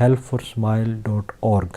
helpforsmile.org।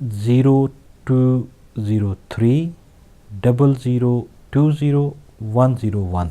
0203 0020 101,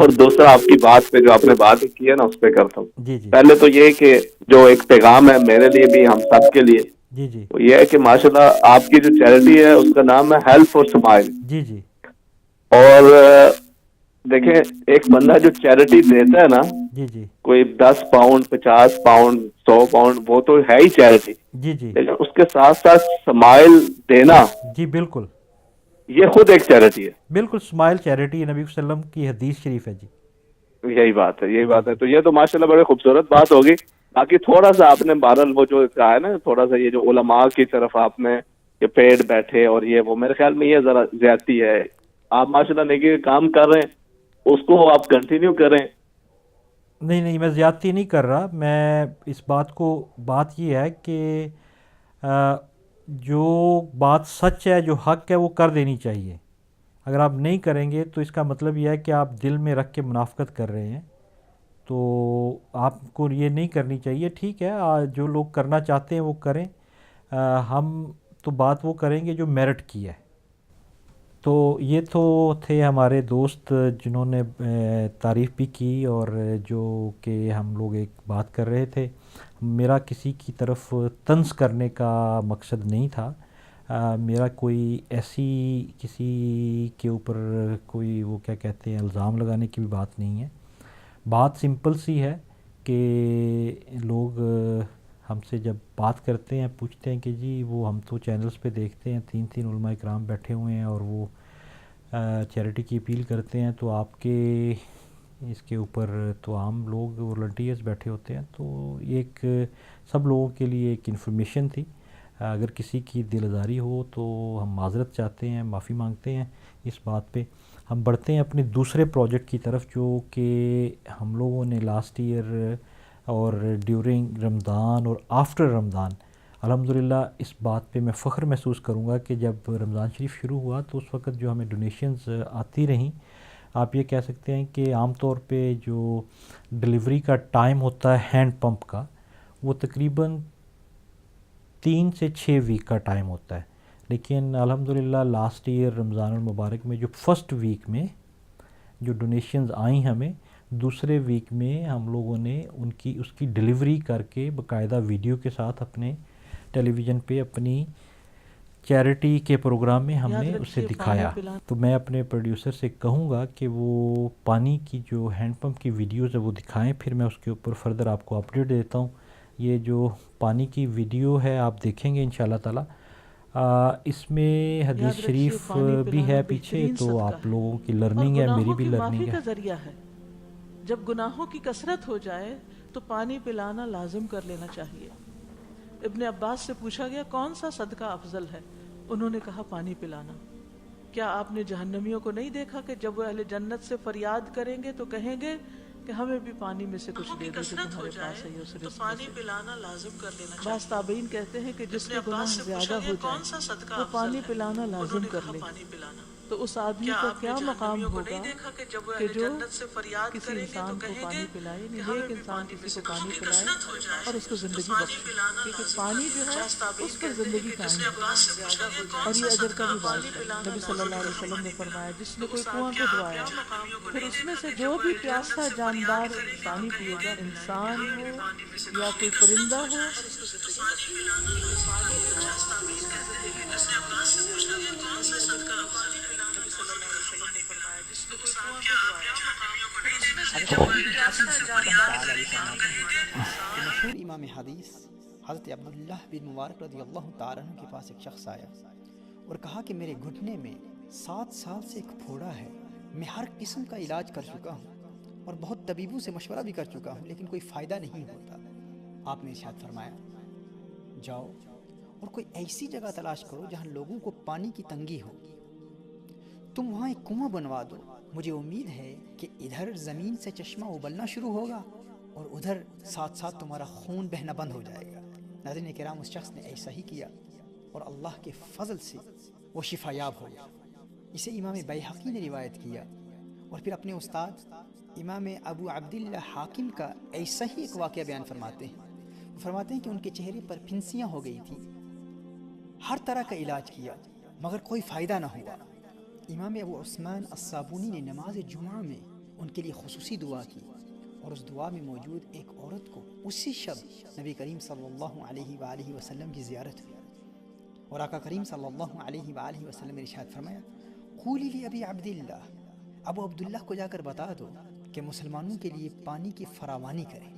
اور دوسرا آپ کی بات پہ جو آپ نے بات کی ہے نا اس پہ کرتا ہوں. جی جی پہلے تو یہ کہ جو ایک پیغام ہے میرے لیے بھی ہم سب کے لیے جی جی وہ یہ ہے کہ ماشاءاللہ آپ کی جو چیریٹی ہے اس کا نام ہے ہیلپ فار اسمائل. جی جی اور دیکھیں ایک بندہ جو چیریٹی دیتا ہے نا جی جی کوئی 10 پاؤنڈ 50 پاؤنڈ 100 پاؤنڈ وہ تو ہے ہی چیریٹی, جی جی لیکن اس کے ساتھ ساتھ اسمائل دینا جی بالکل یہ خود ایک چیریٹی ہے. بالکل. اسمائل چیریٹی نبی صلی اللہ علیہ وسلم کی حدیث شریف ہے. جی یہی بات ہے یہی جی بات ہے. تو یہ تو ماشاءاللہ بڑی خوبصورت بات ہوگی. باقی تھوڑا سا آپ نے بہرحال وہ جو کہا ہے نا تھوڑا سا یہ جو علماء کی طرف آپ نے یہ پیڑ بیٹھے اور یہ وہ میرے خیال میں یہ ذرا زیادتی ہے. آپ ماشاءاللہ نیکی کا کام کر رہے ہیں اس کو آپ کنٹینیو کریں. نہیں نہیں میں زیادتی نہیں کر رہا. میں اس بات یہ ہے کہ جو بات سچ ہے جو حق ہے وہ کر دینی چاہیے. اگر آپ نہیں کریں گے تو اس کا مطلب یہ ہے کہ آپ دل میں رکھ کے منافقت کر رہے ہیں. تو آپ کو یہ نہیں کرنی چاہیے. ٹھیک ہے جو لوگ کرنا چاہتے ہیں وہ کریں. ہم تو بات وہ کریں گے جو میرٹ کی ہے. تو یہ تو تھے ہمارے دوست جنہوں نے تعریف بھی کی اور جو کہ ہم لوگ ایک بات کر رہے تھے. میرا کسی کی طرف طنز کرنے کا مقصد نہیں تھا. میرا کوئی ایسی کسی کے اوپر کوئی وہ کیا کہتے ہیں الزام لگانے کی بھی بات نہیں ہے. بات سمپل سی ہے کہ لوگ ہم سے جب بات کرتے ہیں پوچھتے ہیں کہ جی وہ ہم تو چینلز پہ دیکھتے ہیں 3 علماء کرام بیٹھے ہوئے ہیں اور وہ چیریٹی کی اپیل کرتے ہیں تو آپ کے اس کے اوپر تو عام لوگ والنٹیئرز بیٹھے ہوتے ہیں. تو ایک سب لوگوں کے لیے ایک انفارمیشن تھی. اگر کسی کی دل آزاری ہو تو ہم معذرت چاہتے ہیں, معافی مانگتے ہیں اس بات پہ. ہم بڑھتے ہیں اپنے دوسرے پروجیکٹ کی طرف جو کہ ہم لوگوں نے لاسٹ ایئر اور ڈیورنگ رمضان اور آفٹر رمضان الحمدللہ اس بات پہ میں فخر محسوس کروں گا کہ جب رمضان شریف شروع ہوا تو اس وقت جو ہمیں ڈونیشنز آتی رہیں. آپ یہ کہہ سکتے ہیں کہ عام طور پہ جو ڈلیوری کا ٹائم ہوتا ہے ہینڈ پمپ کا وہ تقریباً 3 سے 6 ویک کا ٹائم ہوتا ہے. لیکن الحمدللہ لاسٹ ایئر رمضان المبارک میں جو فرسٹ ویک میں جو ڈونیشنز آئیں ہمیں دوسرے ویک میں ہم لوگوں نے اس کی ڈلیوری کر کے باقاعدہ ویڈیو کے ساتھ اپنے ٹیلی ویژن پہ اپنی چیریٹی کے پروگرام میں ہم نے اسے دکھایا. تو میں اپنے پروڈیوسر سے کہوں گا کہ وہ پانی کی جو ہینڈ پمپ کی ویڈیوز ہے وہ دکھائیں, پھر میں اس کے اوپر فردر آپ کو اپڈیٹ دیتا ہوں. یہ جو پانی کی ویڈیو ہے آپ دیکھیں گے انشاءاللہ تعالی. اس میں حدیث شریف بھی ہے پیچھے, تو آپ لوگوں کی لرننگ ہے, میری بھی لرننگ ہے. ذریعہ ہے. جب گناہوں کی کثرت ہو جائے تو پانی پلانا لازم کر لینا چاہیے. ابن عباس سے پوچھا گیا کون سا صدقہ افضل ہے؟ انہوں نے کہا پانی پلانا. کیا آپ نے جہنمیوں کو نہیں دیکھا کہ جب وہ اہل جنت سے فریاد کریں گے تو کہیں گے کہ ہمیں بھی پانی میں سے کچھ دے دو جو تمہارے پاس ہے اس رزق میں سے. پلانا لازم کر لینا چاہیے. بعض تابعین کہتے ہیں کہ جس کے گناہ زیادہ ہو جائیں وہ پانی پلانا لازم کر لے. تو اس آدمی کا کیا مقام ہوگا کہ جو کسی انسان کو پانی پلائے, یعنی ایک انسان کسی کو پانی پلائے اور اس کو زندگی بخشے, کیونکہ پانی جو ہے اس پر زندگی قائم ہے. اور یہ اجر کا بھی باعث ہے. نبی صلی اللہ علیہ وسلم نے فرمایا جس نے کوئی کنواں کھدوایا پھر اس میں سے جو بھی پیاسا جاندار پانی پیے گا, انسان ہو یا کوئی پرندہ ہو, مشہور امام حدیث حضرت عبداللہ بن مبارک رضی اللہ تعالیٰ عنہ کے پاس ایک شخص آیا اور کہا کہ میرے گھٹنے میں 7 سال سے ایک پھوڑا ہے. میں ہر قسم کا علاج کر چکا ہوں اور بہت طبیبوں سے مشورہ بھی کر چکا ہوں لیکن کوئی فائدہ نہیں ہوتا. آپ نے ارشاد فرمایا جاؤ اور کوئی ایسی جگہ تلاش کرو جہاں لوگوں کو پانی کی تنگی ہو, تم وہاں ایک کنواں بنوا دو. مجھے امید ہے کہ ادھر زمین سے چشمہ ابلنا شروع ہوگا اور ادھر ساتھ ساتھ تمہارا خون بہنا بند ہو جائے گا. ناظرین کرام, اس شخص نے ایسا ہی کیا اور اللہ کے فضل سے وہ شفا یاب ہو گیا. اسے امام بیہقی نے روایت کیا اور پھر اپنے استاد امام ابو عبداللہ حاکم کا ایسا ہی ایک واقعہ بیان فرماتے ہیں. فرماتے ہیں کہ ان کے چہرے پر پھنسیاں ہو گئی تھیں, ہر طرح کا علاج کیا مگر کوئی فائدہ نہ ہوا. امام ابو عثمان الصابونی نے نماز جمعہ میں ان کے لیے خصوصی دعا کی، اور اس دعا میں موجود ایک عورت کو اسی شب نبی کریم صلی اللہ علیہ وآلہ وسلم کی زیارت ہوئی، اور آقا کریم صلی اللہ علیہ وآلہ وسلم نے ارشاد فرمایا، قولی لی ابی عبداللہ، ابو عبداللہ کو جا کر بتا دو کہ مسلمانوں کے لیے پانی کی فراوانی کریں۔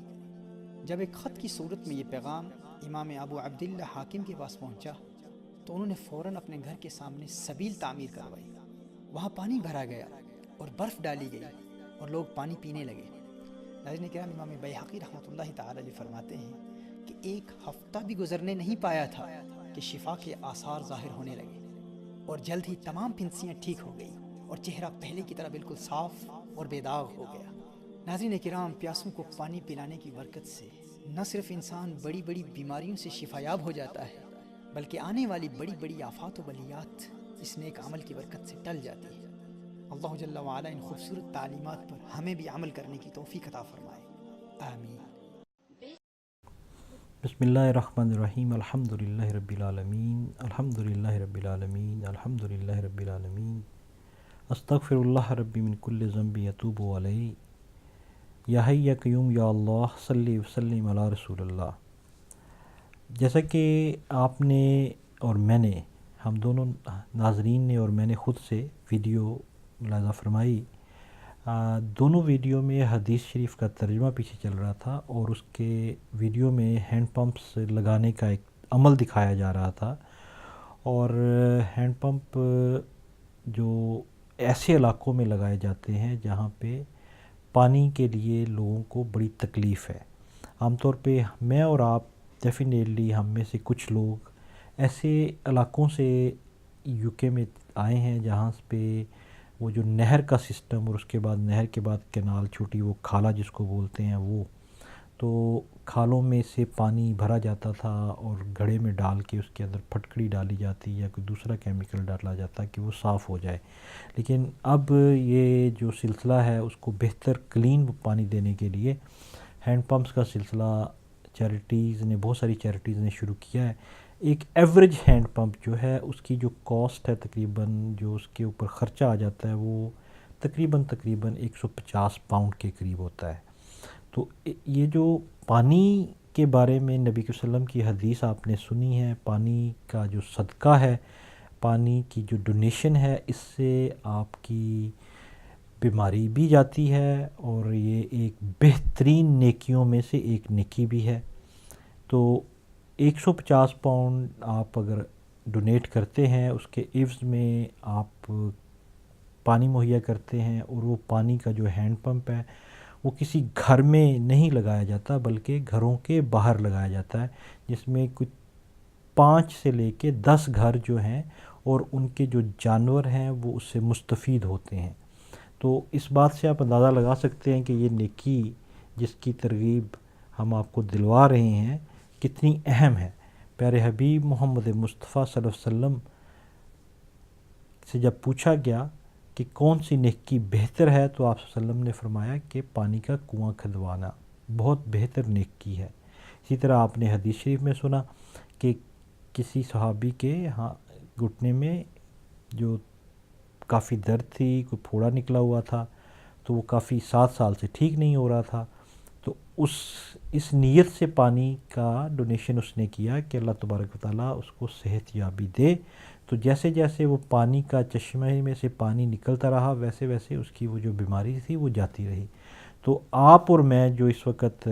جب ایک خط کی صورت میں یہ پیغام امام ابو عبداللہ حاکم کے پاس پہنچا تو انہوں نے فوراً اپنے گھر کے سامنے سبیل تعمیر کروائی، وہاں پانی بھرا گیا اور برف ڈالی گئی اور لوگ پانی پینے لگے۔ ناظرین کرام، امام بیہقی رحمۃ اللہ تعالی علیہ فرماتے ہیں کہ ایک ہفتہ بھی گزرنے نہیں پایا تھا کہ شفا کے آثار ظاہر ہونے لگے، اور جلد ہی تمام پھنسیاں ٹھیک ہو گئی اور چہرہ پہلے کی طرح بالکل صاف اور بے داغ ہو گیا۔ ناظرین کرام، پیاسوں کو پانی پلانے کی برکت سے نہ صرف انسان بڑی بڑی بیماریوں سے شفایاب ہو جاتا ہے، بلکہ آنے والی بڑی بڑی آفات و بلیات اس نیک عمل کی برکت سے ٹل جاتی ہے۔ اللہ جل وعلا ان خوبصورت تعلیمات پر ہمیں بھی عمل کرنے کی توفیق عطا فرمائے، آمین۔ بسم اللہ الرحمن الرحیم، الحمدللہ رب العالمین، الحمدللہ رب العالمین، الحمدللہ رب العالمین، استغفر اللہ ربی من کل ذنب اتوب علیہ، یا حی یا قیوم یا اللہ صلی وسلم علی رسول اللہ۔ جیسا کہ آپ نے اور میں نے، ہم دونوں ناظرین نے اور میں نے خود سے ویڈیو ملاحظہ فرمائی، دونوں ویڈیو میں حدیث شریف کا ترجمہ پیچھے چل رہا تھا، اور اس کے ویڈیو میں ہینڈ پمپس لگانے کا ایک عمل دکھایا جا رہا تھا، اور ہینڈ پمپ جو ایسے علاقوں میں لگائے جاتے ہیں جہاں پہ پانی کے لیے لوگوں کو بڑی تکلیف ہے۔ عام طور پہ میں اور آپ ڈیفینیٹلی ہم میں سے کچھ لوگ ایسے علاقوں سے یو کے میں آئے ہیں جہاں پہ وہ جو نہر کا سسٹم، اور اس کے بعد نہر کے بعد کینال، چھوٹی وہ کھالا جس کو بولتے ہیں، وہ تو کھالوں میں سے پانی بھرا جاتا تھا اور گھڑے میں ڈال کے اس کے اندر پھٹکڑی ڈالی جاتی یا کوئی دوسرا کیمیکل ڈالا جاتا کہ وہ صاف ہو جائے۔ لیکن اب یہ جو سلسلہ ہے اس کو بہتر کلین پانی دینے کے لیے ہینڈ پمپس کا سلسلہ چیریٹیز نے، بہت ساری چیریٹیز نے شروع کیا ہے۔ ایک ایوریج ہینڈ پمپ جو ہے اس کی جو کاسٹ ہے، تقریباً جو اس کے اوپر خرچہ آ جاتا ہے، وہ تقریباً 150 پاؤنڈ کے قریب ہوتا ہے۔ تو یہ جو پانی کے بارے میں نبی صلی اللہ علیہ وسلم کی حدیث آپ نے سنی ہے، پانی کا جو صدقہ ہے، پانی کی جو ڈونیشن ہے، اس سے آپ کی بیماری بھی جاتی ہے، اور یہ ایک بہترین نیکیوں میں سے ایک نیکی بھی ہے۔ تو 150 پاؤنڈ آپ اگر ڈونیٹ کرتے ہیں، اس کے عوض میں آپ پانی مہیا کرتے ہیں، اور وہ پانی کا جو ہینڈ پمپ ہے وہ کسی گھر میں نہیں لگایا جاتا بلکہ گھروں کے باہر لگایا جاتا ہے، جس میں کچھ 5 سے لے کے 10 گھر جو ہیں اور ان کے جو جانور ہیں وہ اس سے مستفید ہوتے ہیں۔ تو اس بات سے آپ اندازہ لگا سکتے ہیں کہ یہ نیکی جس کی ترغیب ہم آپ کو دلوا رہے ہیں کتنی اہم ہے۔ پیارے حبیب محمد مصطفیٰ صلی اللہ علیہ وسلم سے جب پوچھا گیا کہ کون سی نیکی بہتر ہے، تو آپ صلی اللہ علیہ وسلم نے فرمایا کہ پانی کا کنواں کھدوانا بہت بہتر نیکی ہے۔ اسی طرح آپ نے حدیث شریف میں سنا کہ کسی صحابی کے گھٹنے میں جو کافی درد تھی، کوئی پھوڑا نکلا ہوا تھا، تو وہ کافی 7 سال سے ٹھیک نہیں ہو رہا تھا، تو اس نیت سے پانی کا ڈونیشن اس نے کیا کہ اللہ تبارک و تعالیٰ اس کو صحت یابی دے۔ تو جیسے جیسے وہ پانی کا چشمہ میں سے پانی نکلتا رہا، ویسے ویسے اس کی وہ جو بیماری تھی وہ جاتی رہی۔ تو آپ اور میں جو اس وقت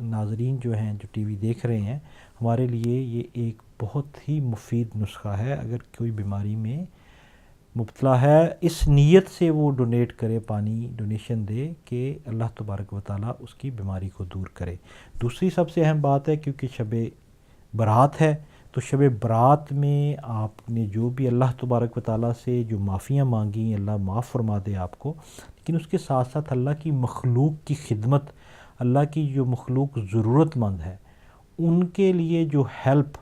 ناظرین جو ہیں جو ٹی وی دیکھ رہے ہیں، ہمارے لیے یہ ایک بہت ہی مفید نسخہ ہے۔ اگر کوئی بیماری میں مبتلا ہے، اس نیت سے وہ ڈونیٹ کرے، پانی ڈونیشن دے کہ اللہ تبارک و تعالیٰ اس کی بیماری کو دور کرے۔ دوسری سب سے اہم بات ہے، کیونکہ شب برات ہے، تو شب برات میں آپ نے جو بھی اللہ تبارک و تعالیٰ سے جو معافیاں مانگی، اللہ معاف فرما دے آپ کو، لیکن اس کے ساتھ ساتھ اللہ کی مخلوق کی خدمت، اللہ کی جو مخلوق ضرورت مند ہے، ان کے لیے جو ہیلپ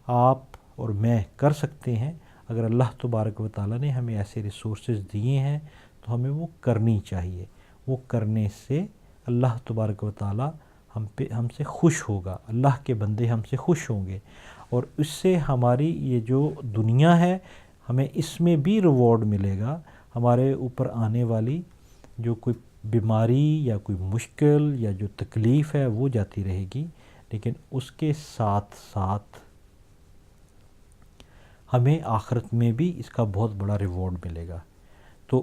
آپ اور میں کر سکتے ہیں، اگر اللہ تبارک و تعالیٰ نے ہمیں ایسے ریسورسز دیے ہیں تو ہمیں وہ کرنی چاہیے۔ وہ کرنے سے اللہ تبارک و تعالیٰ ہم سے خوش ہوگا، اللہ کے بندے ہم سے خوش ہوں گے، اور اس سے ہماری یہ جو دنیا ہے ہمیں اس میں بھی ریوارڈ ملے گا۔ ہمارے اوپر آنے والی جو کوئی بیماری یا کوئی مشکل یا جو تکلیف ہے وہ جاتی رہے گی، لیکن اس کے ساتھ ساتھ ہمیں آخرت میں بھی اس کا بہت بڑا ریوارڈ ملے گا۔ تو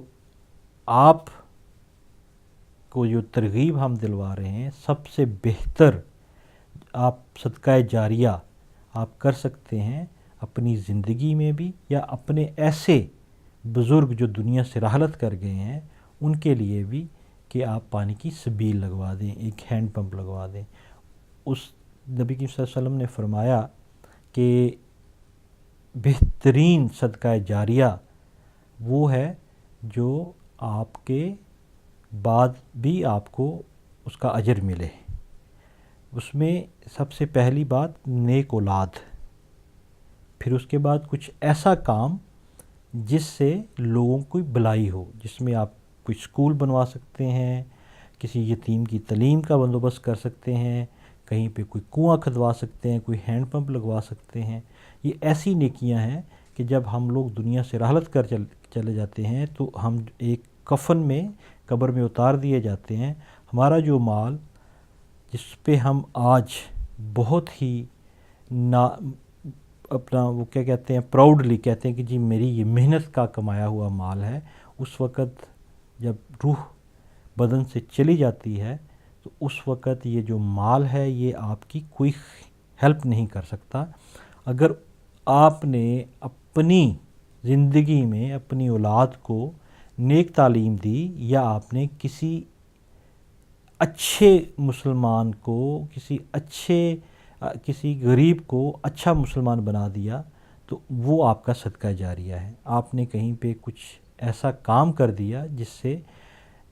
آپ کو جو ترغیب ہم دلوا رہے ہیں، سب سے بہتر آپ صدقہ جاریہ آپ کر سکتے ہیں اپنی زندگی میں بھی، یا اپنے ایسے بزرگ جو دنیا سے رحلت کر گئے ہیں ان کے لیے بھی، کہ آپ پانی کی سبیل لگوا دیں، ایک ہینڈ پمپ لگوا دیں۔ اس نبی کریم صلی اللہ علیہ وسلم نے فرمایا کہ بہترین صدقہ جاریہ وہ ہے جو آپ کے بعد بھی آپ کو اس کا اجر ملے۔ اس میں سب سے پہلی بات نیک اولاد، پھر اس کے بعد کچھ ایسا کام جس سے لوگوں کی بھلائی ہو، جس میں آپ کوئی اسکول بنوا سکتے ہیں، کسی یتیم کی تعلیم کا بندوبست کر سکتے ہیں، کہیں پہ کوئی کنواں کھدوا سکتے ہیں، کوئی ہینڈ پمپ لگوا سکتے ہیں۔ یہ ایسی نیکیاں ہیں کہ جب ہم لوگ دنیا سے رحلت کر چلے جاتے ہیں تو ہم ایک کفن میں قبر میں اتار دیے جاتے ہیں، ہمارا جو مال جس پہ ہم آج بہت ہی اپنا وہ کیا کہتے ہیں، پراؤڈلی کہتے ہیں کہ جی میری یہ محنت کا کمایا ہوا مال ہے، اس وقت جب روح بدن سے چلی جاتی ہے تو اس وقت یہ جو مال ہے یہ آپ کی کوئی ہیلپ نہیں کر سکتا۔ اگر آپ نے اپنی زندگی میں اپنی اولاد کو نیک تعلیم دی، یا آپ نے کسی اچھے مسلمان کو، کسی غریب کو اچھا مسلمان بنا دیا، تو وہ آپ کا صدقہ جاریہ ہے۔ آپ نے کہیں پہ کچھ ایسا کام کر دیا جس سے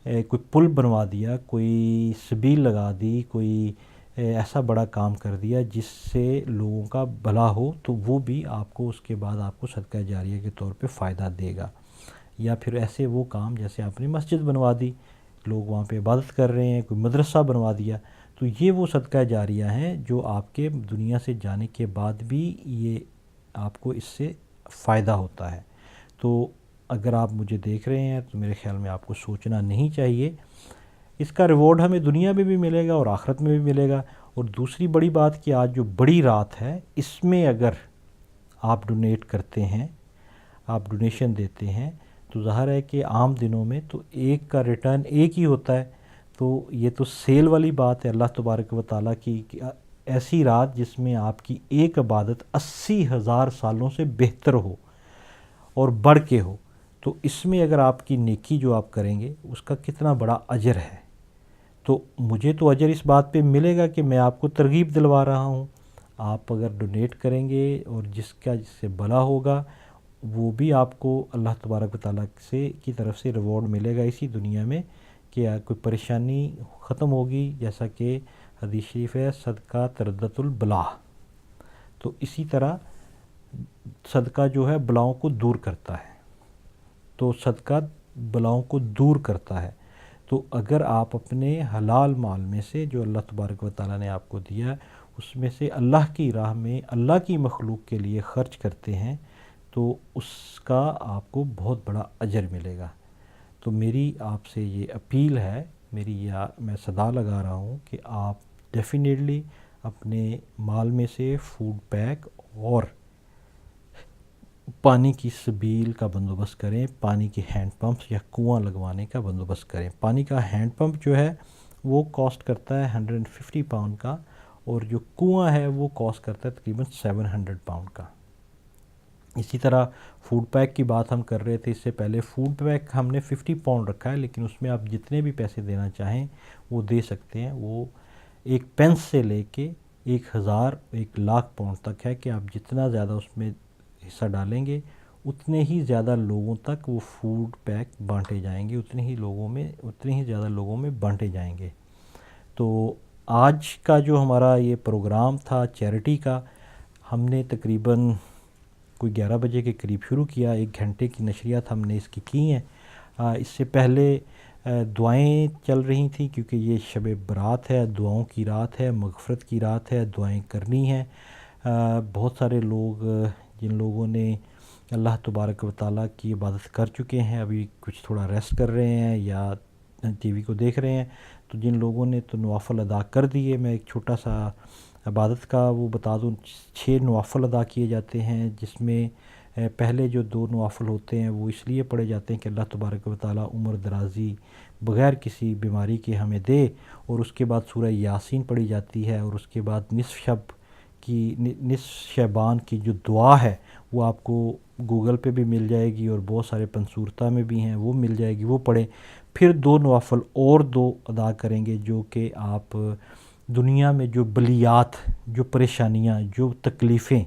کوئی پل بنوا دیا، کوئی سبیل لگا دی، کوئی ایسا بڑا کام کر دیا جس سے لوگوں کا بھلا ہو، تو وہ بھی آپ کو اس کے بعد آپ کو صدقہ جاریہ کے طور پہ فائدہ دے گا۔ یا پھر ایسے وہ کام جیسے آپ نے مسجد بنوا دی، لوگ وہاں پہ عبادت کر رہے ہیں، کوئی مدرسہ بنوا دیا، تو یہ وہ صدقہ جاریہ ہیں جو آپ کے دنیا سے جانے کے بعد بھی یہ آپ کو اس سے فائدہ ہوتا ہے۔ تو اگر آپ مجھے دیکھ رہے ہیں تو میرے خیال میں آپ کو سوچنا نہیں چاہیے، اس کا ریوارڈ ہمیں دنیا میں بھی ملے گا اور آخرت میں بھی ملے گا۔ اور دوسری بڑی بات کہ آج جو بڑی رات ہے، اس میں اگر آپ ڈونیٹ کرتے ہیں، آپ ڈونیشن دیتے ہیں، تو ظاہر ہے کہ عام دنوں میں تو ایک کا ریٹرن ایک ہی ہوتا ہے، تو یہ تو سیل والی بات ہے اللہ تبارک و تعالیٰ کی، کہ ایسی رات جس میں آپ کی ایک عبادت 80,000 سالوں سے بہتر ہو اور بڑھ کے ہو، تو اس میں اگر آپ کی نیکی جو آپ کریں گے اس کا کتنا بڑا اجر ہے۔ تو مجھے تو اجر اس بات پہ ملے گا کہ میں آپ کو ترغیب دلوا رہا ہوں، آپ اگر ڈونیٹ کریں گے اور جس سے بھلا ہوگا وہ بھی آپ کو اللہ تبارک و تعالیٰ کی طرف سے ریوارڈ ملے گا اسی دنیا میں، کہ کوئی پریشانی ختم ہوگی، جیسا کہ حدیث شریف ہے صدقہ تردت البلا۔ تو اسی طرح صدقہ جو ہے بلاؤں کو دور کرتا ہے، تو صدقہ بلاؤں کو دور کرتا ہے۔ تو اگر آپ اپنے حلال مال میں سے جو اللہ تبارک و تعالیٰ نے آپ کو دیا ہے، اس میں سے اللہ کی راہ میں اللہ کی مخلوق کے لیے خرچ کرتے ہیں، تو اس کا آپ کو بہت بڑا اجر ملے گا۔ تو میری آپ سے یہ اپیل ہے، میں صدا لگا رہا ہوں کہ آپ ڈیفینیٹلی اپنے مال میں سے فوڈ پیک اور پانی کی سبیل کا بندوبست کریں، پانی کے ہینڈ پمپس یا کنواں لگوانے کا بندوبست کریں۔ پانی کا ہینڈ پمپ جو ہے وہ کاسٹ کرتا ہے 150 پاؤنڈ کا، اور جو کنواں ہے وہ کاسٹ کرتا ہے تقریباً 700 پاؤنڈ کا۔ اسی طرح فوڈ پیک کی بات ہم کر رہے تھے اس سے پہلے، فوڈ پیک ہم نے 50 پاؤنڈ رکھا ہے، لیکن اس میں آپ جتنے بھی پیسے دینا چاہیں وہ دے سکتے ہیں۔ وہ ایک پینس سے لے کے 1000 1,00,000 پاؤنڈ تک ہے، کہ آپ جتنا زیادہ اس میں حصہ ڈالیں گے اتنے ہی زیادہ لوگوں تک وہ فوڈ پیک بانٹے جائیں گے، اتنے ہی زیادہ لوگوں میں بانٹے جائیں گے۔ تو آج کا جو ہمارا یہ پروگرام تھا چیریٹی کا، ہم نے تقریباً کوئی 11 بجے کے قریب شروع کیا، 1 گھنٹے کی نشریات ہم نے اس کی ہیں۔ اس سے پہلے دعائیں چل رہی تھیں، کیونکہ یہ شب برات ہے، دعاؤں کی رات ہے، مغفرت کی رات ہے، دعائیں کرنی ہیں۔ بہت سارے لوگ جن لوگوں نے اللہ تبارک و تعالیٰ کی عبادت کر چکے ہیں، ابھی کچھ تھوڑا ریسٹ کر رہے ہیں یا ٹی وی کو دیکھ رہے ہیں، تو جن لوگوں نے تو نوافل ادا کر دیے، میں ایک چھوٹا سا عبادت کا وہ بتا دوں، 6 نوافل ادا کیے جاتے ہیں، جس میں پہلے جو 2 نوافل ہوتے ہیں وہ اس لیے پڑھے جاتے ہیں کہ اللہ تبارک و تعالیٰ عمر درازی بغیر کسی بیماری کے ہمیں دے، اور اس کے بعد سورہ یاسین پڑھی جاتی ہے، اور اس کے بعد نصف شعبان کی جو دعا ہے وہ آپ کو گوگل پہ بھی مل جائے گی، اور بہت سارے پنصورتا میں بھی ہیں، وہ مل جائے گی، وہ پڑھیں۔ پھر 2 نوافل اور 2 ادا کریں گے، جو کہ آپ دنیا میں جو بلیات، جو پریشانیاں، جو تکلیفیں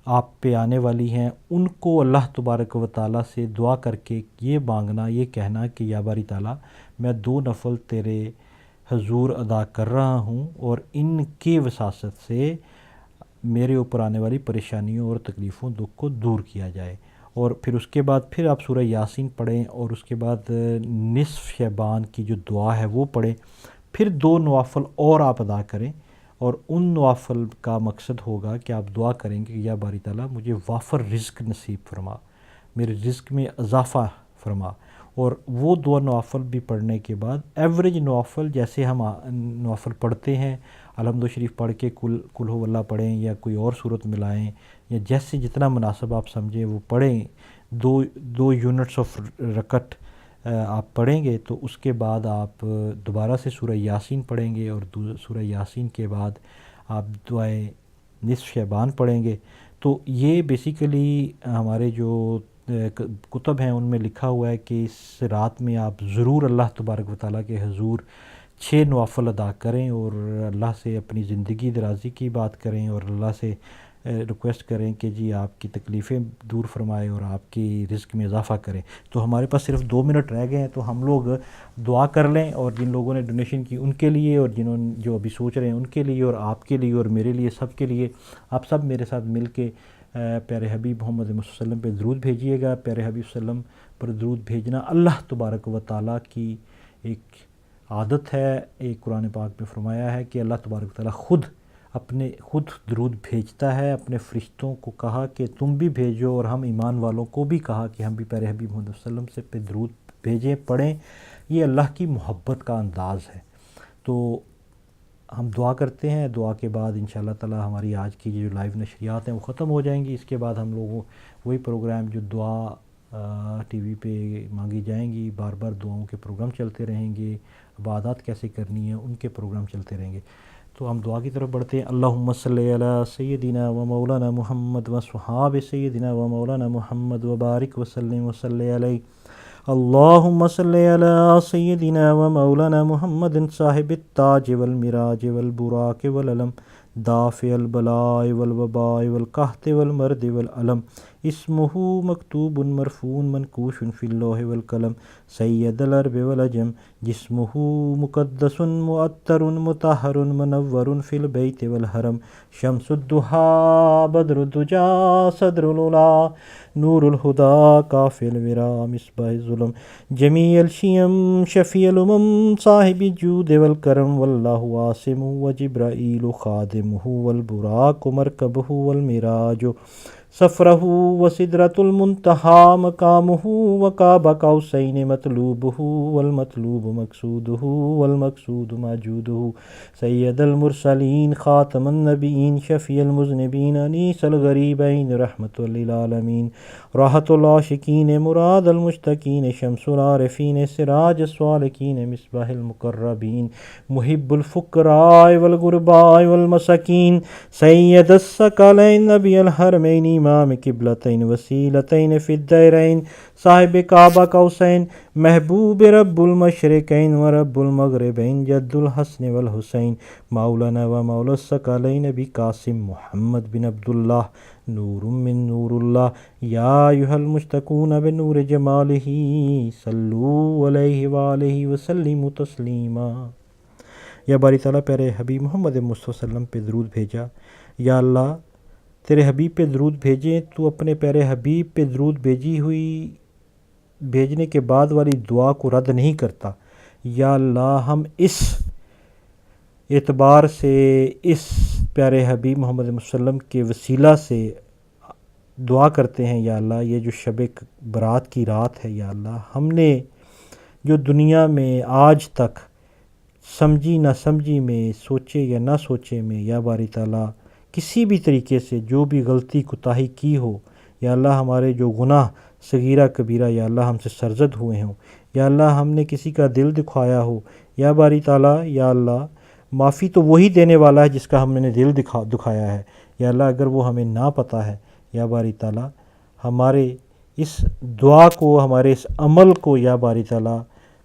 آپ پہ آنے والی ہیں، ان کو اللہ تبارک و تعالیٰ سے دعا کر کے یہ مانگنا، یہ کہنا کہ یا باری تعالیٰ میں 2 نفل تیرے حضور ادا کر رہا ہوں، اور ان کی وساست سے میرے اوپر آنے والی پریشانیوں اور تکلیفوں دکھ کو دور کیا جائے۔ اور پھر اس کے بعد پھر آپ سورہ یاسین پڑھیں، اور اس کے بعد نصف شعبان کی جو دعا ہے وہ پڑھیں، پھر 2 نوافل اور آپ ادا کریں، اور ان نوافل کا مقصد ہوگا کہ آپ دعا کریں کہ یا باری تعالیٰ مجھے وافر رزق نصیب فرما، میرے رزق میں اضافہ فرما۔ اور وہ 2 نوافل بھی پڑھنے کے بعد ایوریج نوافل جیسے ہم نوافل پڑھتے ہیں، الحمد شریف پڑھ کے کل ہو اللہ پڑھیں، یا کوئی اور صورت ملائیں، یا جیسے جتنا مناسب آپ سمجھیں وہ پڑھیں، 2 یونٹس آف رکعت آپ پڑھیں گے، تو اس کے بعد آپ دوبارہ سے سورہ یاسین پڑھیں گے، اور سورہ یاسین کے بعد آپ دعائے نصف شعبان پڑھیں گے۔ تو یہ بیسیکلی ہمارے جو کتب ہیں ان میں لکھا ہوا ہے کہ اس رات میں آپ ضرور اللہ تبارک و تعالیٰ کے حضور 6 نوافل ادا کریں، اور اللہ سے اپنی زندگی درازی کی بات کریں، اور اللہ سے ریکویسٹ کریں کہ جی آپ کی تکلیفیں دور فرمائے اور آپ کی رزق میں اضافہ کریں۔ تو ہمارے پاس صرف 2 منٹ رہ گئے ہیں، تو ہم لوگ دعا کر لیں، اور جن لوگوں نے ڈونیشن کی ان کے لیے، اور جو ابھی سوچ رہے ہیں ان کے لیے، اور آپ کے لیے، اور میرے لیے، سب کے لیے، آپ سب میرے ساتھ مل کے پیارے حبیب محمد صلی اللہ علیہ وسلم پہ درود بھیجیے گا۔ پیارے حبیب صلی اللہ علیہ وسلم پر درود بھیجنا اللہ تبارک و تعالیٰ کی ایک عادت ہے۔ ایک قرآن پاک میں فرمایا ہے کہ اللہ تبارک و تعالیٰ خود درود بھیجتا ہے، اپنے فرشتوں کو کہا کہ تم بھی بھیجو، اور ہم ایمان والوں کو بھی کہا کہ ہم بھی پیارے حبیب محمد صلی اللہ علیہ وسلم سے پہ درود بھیجیں، پڑھیں۔ یہ اللہ کی محبت کا انداز ہے۔ تو ہم دعا کرتے ہیں، دعا کے بعد انشاءاللہ تعالی ہماری آج کی جو لائیو نشریات ہیں وہ ختم ہو جائیں گی۔ اس کے بعد ہم لوگوں وہی پروگرام جو دعا ٹی وی پہ مانگی جائیں گی، بار بار دعاؤں کے پروگرام چلتے رہیں گے، عبادات کیسے کرنی ہے ان کے پروگرام چلتے رہیں گے۔ تو ہم دعا کی طرف بڑھتے ہیں۔ اللہم صلی علی سیدنا و مولانا محمد و صحاب سیدنا و مولانا محمد و بارک وسلم وصلی علیہ۔ اللہم صلی علی سیدنا و مولانا محمد صاحب التاج والمراج والبراق والعلم دافع البلاء والوباء والقحط والمرض والعلم اسمہ مکتوب مرفون منقوش فی اللوح والقلم سید العرب والعجم جسمہ مقدس معطر مطہر منور فی البیت والحرم شمس الضحیٰ بدر الدجا صدر العلا نور الہدا کافی الورا مصباح الظلم جمیع الشیم شفیع الامم صاحب الجود والکرم واللہ عاصم وجبرائیل خادمہ والبراق مرکبہ والمراج سفرہ وسدرۃ المنتہا مقامہ وقاب قوسین مطلوبہ والمطلوب مقصودہ والمقصود موجودہ سید المرسلین خاتم النبیین شفیع المذنبین انیس الغریبین رحمۃ للعالمین راحت العاشقین مراد المشتقین شمس العارفین سراج السالکین مصباح المقربین محب الفقراء والغرباء والمساکین سید الثقلین نبی الحرمین امام قبلتین وسیلتین فی الدارین صاحب کعبہ قوسین محبوب رب المشرقین و رب المغربین جد الحسن والحسین مولانا و مولا الثقلین نبی قاسم محمد بن عبداللہ نور من نور اللہ یا ایھا المشتقون بنور جمالہ صلو علیہ وآلہ وسلموا تسلیما۔ یا باری تعالیٰ پیارے حبیب محمد مصطفیٰ صلی اللہ علیہ وسلم پہ درود بھیجا۔ یا اللہ تیرے حبیب پہ درود بھیجیں، تو اپنے پیارے حبیب پہ درود بھیجنے کے بعد والی دعا کو رد نہیں کرتا۔ یا اللہ ہم اس اعتبار سے اس پیارے حبیب محمد صلی اللہ علیہ وسلم کے وسیلہ سے دعا کرتے ہیں، یا اللہ یہ جو شب برات کی رات ہے، یا اللہ ہم نے جو دنیا میں آج تک سمجھی نہ سمجھی میں، سوچے یا نہ سوچے میں یا باری تعالیٰ کسی بھی طریقے سے جو بھی غلطی کوتاہی کی ہو، یا اللہ ہمارے جو گناہ صغیرہ کبیرہ یا اللہ ہم سے سرزد ہوئے ہوں، یا اللہ ہم نے کسی کا دل دکھایا ہو، یا باری تعالیٰ یا اللہ معافی تو وہی دینے والا ہے جس کا ہم نے دل دکھایا ہے، یا اللہ اگر وہ ہمیں نہ پتہ ہے، یا باری تعالیٰ ہمارے اس دعا کو، ہمارے اس عمل کو یا باری تعالیٰ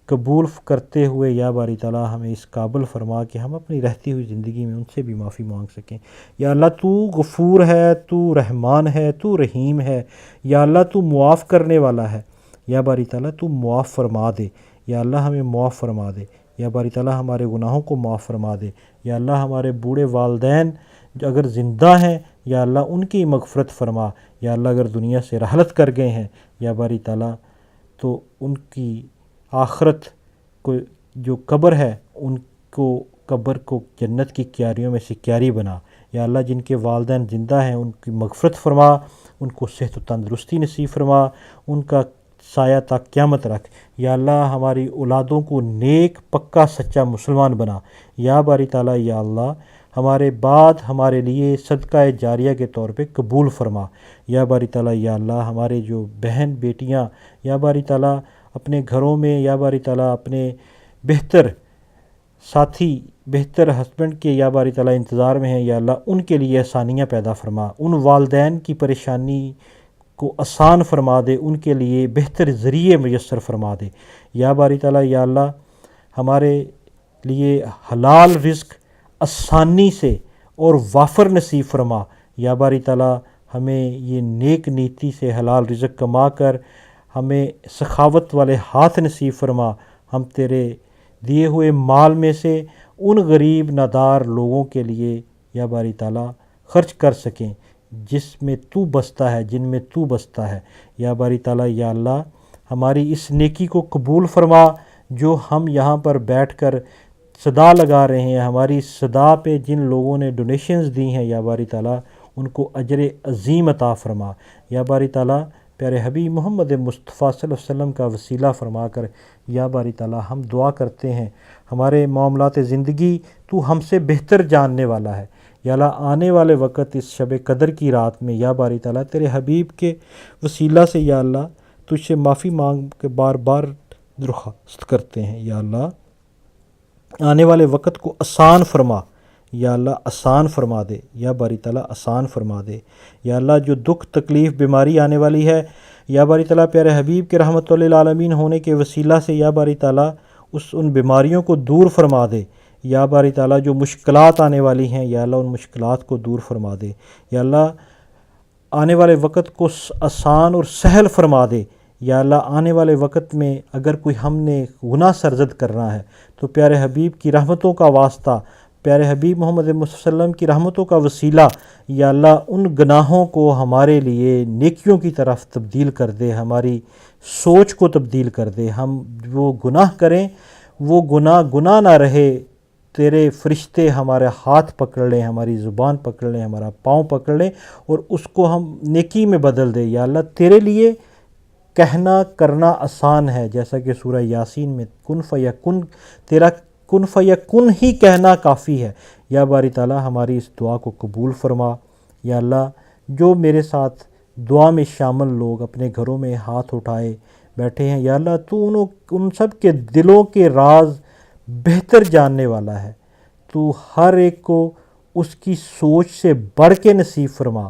قبول کرتے ہوئے یا باری تعالیٰ ہمیں اس قابل فرما کہ ہم اپنی رہتی ہوئی زندگی میں ان سے بھی معافی مانگ سکیں۔ یا اللہ تو غفور ہے، تو رحمان ہے، تو رحیم ہے، یا اللہ تو معاف کرنے والا ہے، یا باری تعالیٰ تو معاف فرما دے، یا اللہ ہمیں معاف فرما دے، یا باری تعالیٰ ہمارے گناہوں کو معاف فرما دے، یا اللہ ہمارے بوڑھے والدین جو اگر زندہ ہیں یا اللہ ان کی مغفرت فرما، یا اللہ اگر دنیا سے رحلت کر گئے ہیں یا باری تعالیٰ تو ان کی آخرت کو جو قبر ہے ان کو قبر کو جنت کی کیاریوں میں سے کیاری بنا، یا اللہ جن کے والدین زندہ ہیں ان کی مغفرت فرما، ان کو صحت و تندرستی نصیب فرما، ان کا سایہ تا قیامت رکھ، یا اللہ ہماری اولادوں کو نیک پکا سچا مسلمان بنا، یا باری تعالیٰ یا اللہ ہمارے بعد ہمارے لیے صدقہ جاریہ کے طور پہ قبول فرما، یا باری تعالیٰ یا اللہ ہمارے جو بہن بیٹیاں یا باری تعالیٰ اپنے گھروں میں یا باری تعالیٰ اپنے بہتر ساتھی بہتر ہسبینڈ کے یا باری تعالیٰ انتظار میں ہیں، یا اللہ ان کے لیے آسانیاں پیدا فرما، ان والدین کی پریشانی کو آسان فرما دے، ان کے لیے بہتر ذریعے میسر فرما دے، یا باری تعالیٰ یا اللہ ہمارے لیے حلال رزق آسانی سے اور وافر نصیب فرما، یا باری تعالیٰ ہمیں یہ نیک نیتی سے حلال رزق کما کر ہمیں سخاوت والے ہاتھ نصیب فرما، ہم تیرے دیے ہوئے مال میں سے ان غریب نادار لوگوں کے لیے یا باری تعالیٰ خرچ کر سکیں جس میں تو بستا ہے، جن میں تو بستا ہے، یا باری تعالیٰ یا اللہ ہماری اس نیکی کو قبول فرما جو ہم یہاں پر بیٹھ کر صدا لگا رہے ہیں، ہماری صدا پہ جن لوگوں نے ڈونیشنز دی ہیں یا باری تعالیٰ ان کو اجر عظیم عطا فرما، یا باری تعالیٰ پیارے حبیب محمد مصطفیٰ صلی اللہ علیہ وسلم کا وسیلہ فرما کر یا باری تعالیٰ ہم دعا کرتے ہیں ہمارے معاملات زندگی تو ہم سے بہتر جاننے والا ہے، یا اللہ آنے والے وقت اس شب قدر کی رات میں یا باری تعالیٰ تیرے حبیب کے وسیلہ سے یا اللہ تجھ سے معافی مانگ کے بار بار درخواست کرتے ہیں، یا اللہ آنے والے وقت کو آسان فرما، یا اللہ آسان فرما دے، یا باری تعالیٰ آسان فرما دے، یا اللہ جو دکھ تکلیف بیماری آنے والی ہے یا باری تعالیٰ پیارے حبیب کے رحمت للعالمین ہونے کے وسیلہ سے یا باری تعالیٰ ان بیماریوں کو دور فرما دے، یا باری تعالیٰ جو مشکلات آنے والی ہیں یا اللہ ان مشکلات کو دور فرما دے، یا اللہ آنے والے وقت کو آسان اور سہل فرما دے، یا اللہ آنے والے وقت میں اگر کوئی ہم نے گناہ سرزد کرنا ہے تو پیارے حبیب کی رحمتوں کا واسطہ، پیارے حبیب محمد مصطفیٰ صلی اللہ علیہ وسلم کی رحمتوں کا وسیلہ، یا اللہ ان گناہوں کو ہمارے لیے نیکیوں کی طرف تبدیل کر دے، ہماری سوچ کو تبدیل کر دے، ہم وہ گناہ کریں وہ گناہ نہ رہے، تیرے فرشتے ہمارے ہاتھ پکڑ لیں، ہماری زبان پکڑ لیں، ہمارا پاؤں پکڑ لیں اور اس کو ہم نیکی میں بدل دے، یا اللہ تیرے لیے کہنا کرنا آسان ہے، جیسا کہ سورہ یاسین میں کن فیکن، تیرا کن فیکن ہی کہنا کافی ہے، یا باری تعالیٰ ہماری اس دعا کو قبول فرما، یا اللہ جو میرے ساتھ دعا میں شامل لوگ اپنے گھروں میں ہاتھ اٹھائے بیٹھے ہیں، یا اللہ تو ان سب کے دلوں کے راز بہتر جاننے والا ہے، تو ہر ایک کو اس کی سوچ سے بڑھ کے نصیب فرما،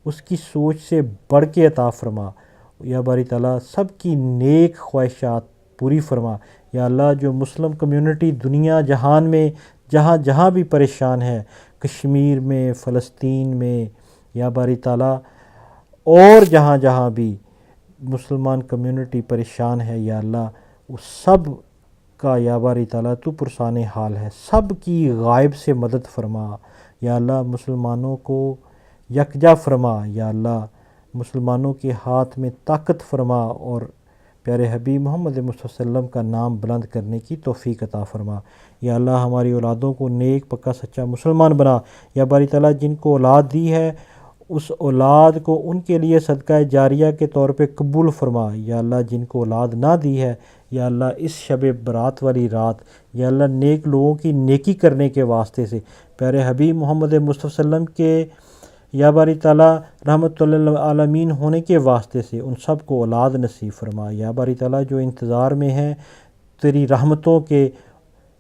اس کی سوچ سے بڑھ کے عطا فرما، یا باری تعالیٰ سب کی نیک خواہشات پوری فرما، یا اللہ جو مسلم کمیونٹی دنیا جہان میں جہاں جہاں بھی پریشان ہے، کشمیر میں، فلسطین میں، یا باری تعالیٰ اور جہاں جہاں بھی مسلمان کمیونٹی پریشان ہے، یا اللہ اس سب کا یا باری تعالیٰ تو پرسان حال ہے، سب کی غائب سے مدد فرما، یا اللہ مسلمانوں کو یکجا فرما، یا اللہ مسلمانوں کے ہاتھ میں طاقت فرما اور پیارے حبیب محمد مصطفیٰ صلی اللہ علیہ وسلم کا نام بلند کرنے کی توفیق عطا فرما، یا اللہ ہماری اولادوں کو نیک پکا سچا مسلمان بنا، یا باری تعالیٰ جن کو اولاد دی ہے اس اولاد کو ان کے لیے صدقہ جاریہ کے طور پہ قبول فرما۔ یا اللہ جن کو اولاد نہ دی ہے، یا اللہ اس شب برات والی رات یا اللہ نیک لوگوں کی نیکی کرنے کے واسطے سے پیارے حبیب محمد مصطفیٰ صلی اللہ علیہ وسلم کے یا باری تعالیٰ رحمت للعالمین ہونے کے واسطے سے ان سب کو اولاد نصیب فرما۔ یا باری تعالیٰ جو انتظار میں ہیں تیری رحمتوں کے،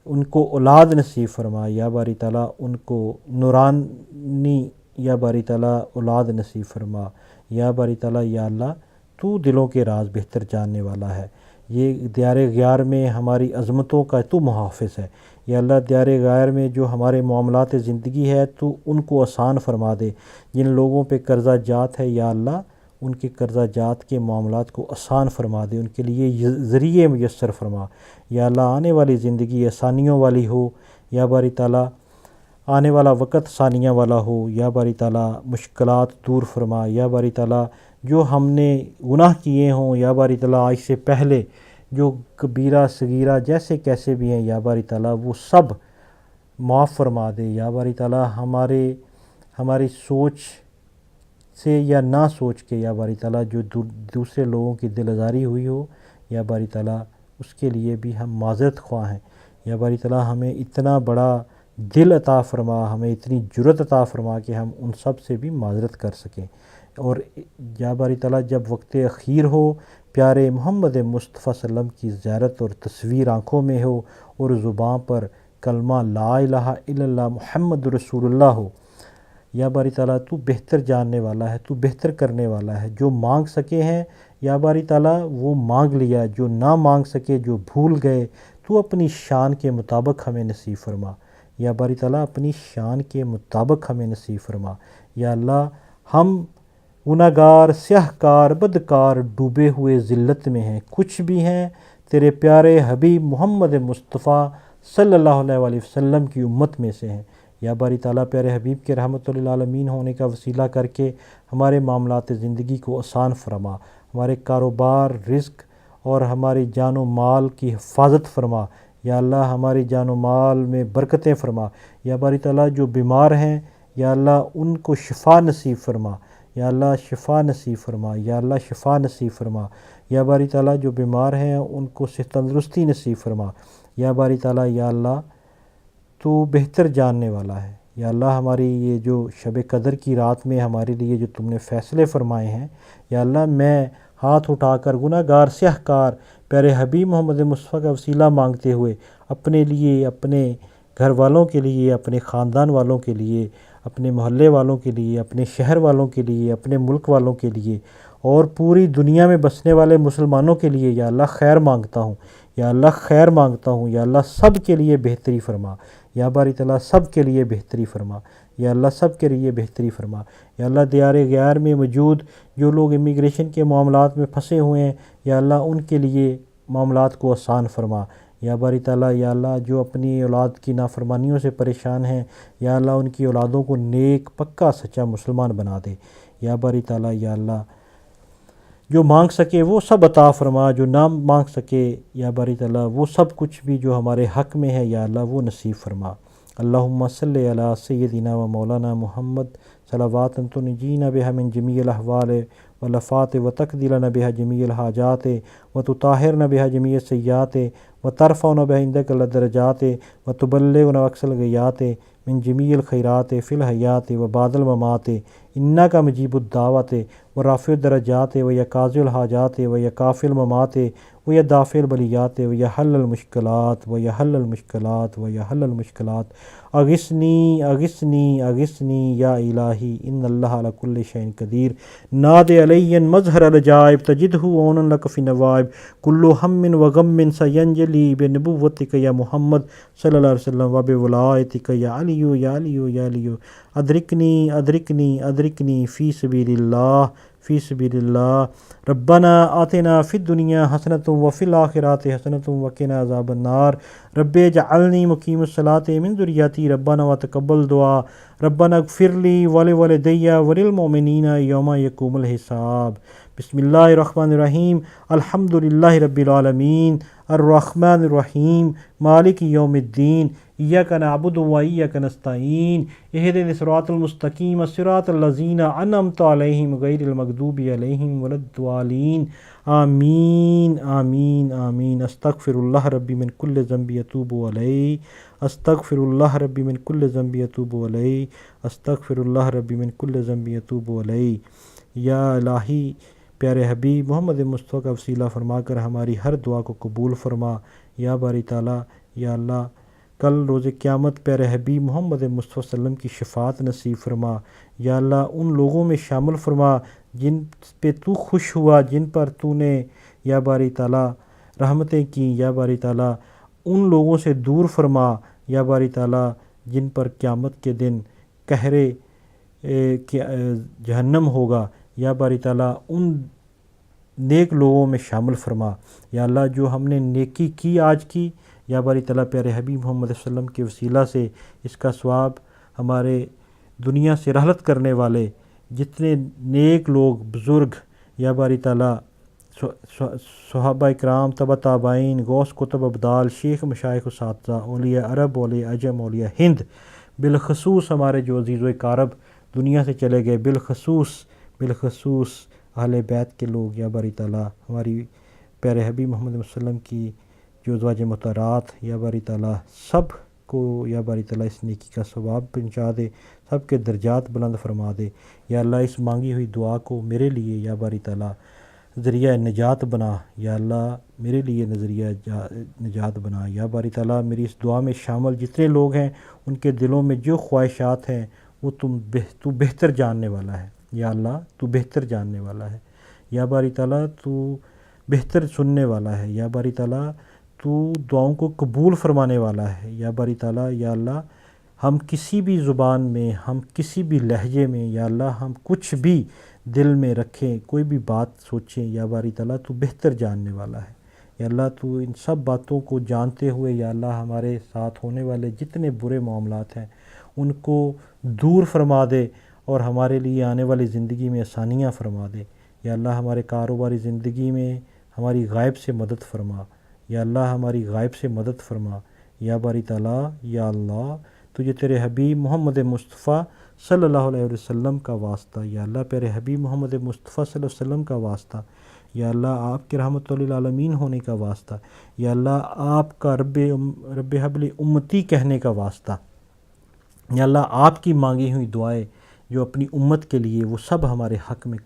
ان کو اولاد نصیب فرما۔ یا باری تعالیٰ ان کو نورانی یا باری تعالیٰ اولاد نصیب فرما۔ یا باری تعالیٰ یا اللہ تو دلوں کے راز بہتر جاننے والا ہے۔ یہ دیار غیار میں ہماری عظمتوں کا تو محافظ ہے۔ یا اللہ دیار غیار میں جو ہمارے معاملات زندگی ہے تو ان کو آسان فرما دے۔ جن لوگوں پہ قرضہ جات ہے یا اللہ ان کے قرضہ جات کے معاملات کو آسان فرما دے، ان کے لیے ذریعے میسر فرما۔ یا اللہ آنے والی زندگی آسانیوں والی ہو، یا باری تعالیٰ آنے والا وقت آسانیاں والا ہو۔ یا باری تعالیٰ مشکلات دور فرما۔ یا باری تعالیٰ جو ہم نے گناہ کیے ہوں یا باری تعالیٰ آج سے پہلے جو کبیرہ صغیرہ جیسے کیسے بھی ہیں یا باری تعالیٰ وہ سب معاف فرما دے۔ یا باری تعالیٰ ہماری سوچ سے یا نہ سوچ کے یا باری تعالیٰ جو دوسرے لوگوں کی دل آزاری ہوئی ہو یا باری تعالیٰ اس کے لیے بھی ہم معذرت خواہ ہیں۔ یا باری تعالیٰ ہمیں اتنا بڑا دل عطا فرما، ہمیں اتنی جرت عطا فرما کہ ہم ان سب سے بھی معذرت کر سکیں۔ اور یا باری تعالیٰ جب وقت اخیر ہو، پیارے محمد مصطفیٰ صلی اللہ علیہ وسلم کی زیارت اور تصویر آنکھوں میں ہو اور زباں پر کلمہ لا الہ الا اللہ محمد رسول اللہ ہو، یا باری تعالیٰ تو بہتر جاننے والا ہے، تو بہتر کرنے والا ہے۔ جو مانگ سکے ہیں یا باری تعالیٰ وہ مانگ لیا، جو نہ مانگ سکے، جو بھول گئے، تو اپنی شان کے مطابق ہمیں نصیب فرما۔ یا باری تعالیٰ اپنی شان کے مطابق ہمیں نصیب فرما۔ یا اللہ ہم گناہ گار، سیاہ کار، بدکار، ڈوبے ہوئے ذلت میں ہیں، کچھ بھی ہیں تیرے پیارے حبیب محمد مصطفیٰ صلی اللہ علیہ وآلہ وسلم کی امت میں سے ہیں۔ یا باری تعالیٰ پیارے حبیب کے رحمت للعالمین ہونے کا وسیلہ کر کے ہمارے معاملات زندگی کو آسان فرما، ہمارے کاروبار، رزق اور ہماری جان و مال کی حفاظت فرما۔ یا اللہ ہماری جان و مال میں برکتیں فرما۔ یا باری تعالیٰ جو بیمار ہیں یا اللہ ان کو شفا نصیب فرما۔ یا اللہ شفا نصیب فرما۔ یا اللہ شفا نصیب فرما۔ یا باری تعالیٰ جو بیمار ہیں ان کو صحت تندرستی نصیب فرما۔ یا باری تعالیٰ یا اللہ تو بہتر جاننے والا ہے۔ یا اللہ ہماری یہ جو شب قدر کی رات میں ہمارے لیے جو تم نے فیصلے فرمائے ہیں، یا اللہ میں ہاتھ اٹھا کر گناہ گار، سیاہ کار، پیارے حبیب محمد مصطفیٰ کا وسیلہ مانگتے ہوئے اپنے لیے، اپنے گھر والوں کے لیے، اپنے خاندان والوں کے لیے، اپنے محلے والوں کے لیے، اپنے شہر والوں کے لیے، اپنے ملک والوں کے لیے اور پوری دنیا میں بسنے والے مسلمانوں کے لیے یا اللہ خیر مانگتا ہوں۔ یا اللہ خیر مانگتا ہوں۔ یا اللہ سب کے لیے بہتری فرما۔ یا باری تعالیٰ سب کے لیے بہتری فرما۔ یا اللہ سب کے لیے بہتری فرما۔ یا اللہ دیار غیار میں موجود جو لوگ امیگریشن کے معاملات میں پھنسے ہوئے ہیں یا اللہ ان کے لیے معاملات کو آسان فرما۔ یا باری تعالیٰ یا اللہ جو اپنی اولاد کی نافرمانیوں سے پریشان ہیں یا اللہ ان کی اولادوں کو نیک پکا سچا مسلمان بنا دے۔ یا باری تعالیٰ یا اللہ جو مانگ سکے وہ سب عطا فرما، جو نہ مانگ سکے یا باری تعالیٰ وہ سب کچھ بھی جو ہمارے حق میں ہے یا اللہ وہ نصیب فرما۔ اللہم صلی علی سیدنا و مولانا محمد صلوات تنجینا بها من جمیع الاحوال والآفات وتقضی بها جمیع الحاجات وتطہرنا بها جمیع السیئات وترفعنا بها عندک الدرجات وتبلغنا اقصى الغایات من جمیع الخیرات فی الحیات وبعد الممات انک مجیب الدعوات ورافع الدرجات ویقاضی الحاجات ویکافی الممات ویدافع البلیات ویحل المشکلات ویحل المشکلات ویحل المشکلات اغثنی اغثنی اغثنی یا الہی ان اللہ علی کل شیء قدیر ناد علی مظہر العجائب تجدہ عونا لک فی نوائب کل ہم و غم سینجلی بنبوتک یا محمد صلی اللہ علیہ وسلم وبولایتک یا علی یا علی یا علی ادرکنی ادرکنی ادرکنی فی سبیل اللہ فی سبیل اللہ ربنا آتنا فی الدنیا حسنۃ وفی الآخرۃ حسنۃ وقنا عذاب النار رب اجعلنی مقیم الصلاۃ من ذریتی ربنا وتقبل دعا ربنا اغفر لی ولوالدی وللمؤمنین یوم یقوم الحساب بسم اللہ الرحمن الرحیم الحمد للہ رب العالمین الرحمن الرحیم مالک یوم الدین ایاک نعبد و ایاک نستعین اہدنا الصراط المستقیم صراط الذین انعمت علیہم غیر المغضوب علیہم ولا الضالین آمین آمین آمین۔ استغفر اللہ ربی من کل ذنب اتوب الیہ، استغفر اللہ ربی من کل ذنب اتوب الیہ، استغفر اللہ ربی من کل ذنب اتوب الیہ۔ یا الہی پیارے حبیب محمد مصطفیٰ کا وسیلہ فرما کر ہماری ہر دعا کو قبول فرما۔ یا باری تعالیٰ، یا اللہ کل روز قیامت پیارے حبیب محمد مصطفیٰ صلی اللہ علیہ وسلم کی شفاعت نصیب فرما۔ یا اللہ ان لوگوں میں شامل فرما جن پہ تو خوش ہوا، جن پر تو نے یا باری تعالیٰ رحمتیں کی۔ یا باری تعالیٰ ان لوگوں سے دور فرما یا باری تعالیٰ جن پر قیامت کے دن قہر جہنم ہوگا۔ یا باری تعالیٰ ان نیک لوگوں میں شامل فرما۔ یا اللہ جو ہم نے نیکی کی آج کی، یا باری تعالیٰ پیارے حبیب محمد صلی اللہ علیہ وسلم کے وسیلہ سے اس کا ثواب ہمارے دنیا سے رحلت کرنے والے جتنے نیک لوگ بزرگ یا باری تعالیٰ صحابہ اکرام، تبع تابعین، غوث کتب ابدال، شیخ مشائخ اساتذہ، اولیاء عرب، اولیاء عجم، اولیاء ہند، بالخصوص ہمارے جو عزیز و اقارب دنیا سے چلے گئے، بالخصوص اہل بیت کے لوگ، یا باری تعالیٰ ہماری پیارے حبیب محمد صلی اللہ علیہ وسلم کی جو ازواج مطہرات، یا باری تعالیٰ سب کو یا باری تعالیٰ اس نیکی کا ثواب پہنچا دے، سب کے درجات بلند فرما دے۔ یا اللہ اس مانگی ہوئی دعا کو میرے لیے یا باری تعالیٰ ذریعہ نجات بنا، یا اللہ میرے لیے ذریعہ نجات بنا۔ یا باری تعالیٰ میری اس دعا میں شامل جتنے لوگ ہیں ان کے دلوں میں جو خواہشات ہیں وہ تو بہتر جاننے والا ہے۔ یا اللہ تو بہتر جاننے والا ہے۔ یا باری تعالیٰ تو بہتر سننے والا ہے۔ یا باری تعالیٰ تو دعاؤں کو قبول فرمانے والا ہے۔ یا باری تعالیٰ یا اللہ ہم کسی بھی زبان میں، ہم کسی بھی لہجے میں یا اللہ ہم کچھ بھی دل میں رکھیں، کوئی بھی بات سوچیں، یا باری تعالیٰ تو بہتر جاننے والا ہے۔ یا اللہ تو ان سب باتوں کو جانتے ہوئے یا اللہ ہمارے ساتھ ہونے والے جتنے برے معاملات ہیں ان کو دور فرما دے اور ہمارے لیے آنے والی زندگی میں آسانیاں فرما دے۔ یا اللہ ہمارے کاروباری زندگی میں ہماری غائب سے مدد فرما۔ یا اللہ ہماری غائب سے مدد فرما۔ یا باری تعالیٰ یا اللہ تجھے تیرے حبیب محمد مصطفیٰ صلی اللہ علیہ وسلم کا واسطہ، یا اللہ پیارے حبیب محمد مصطفیٰ صلی اللہ علیہ وسلم کا واسطہ، یا اللہ آپ کے رحمت للعالمین ہونے کا واسطہ، یا اللہ آپ کا رب حبل امتی کہنے کا واسطہ، یا اللہ آپ کی مانگی ہوئی دعائیں جو اپنی امت کے لیے وہ سب ہمارے حق میں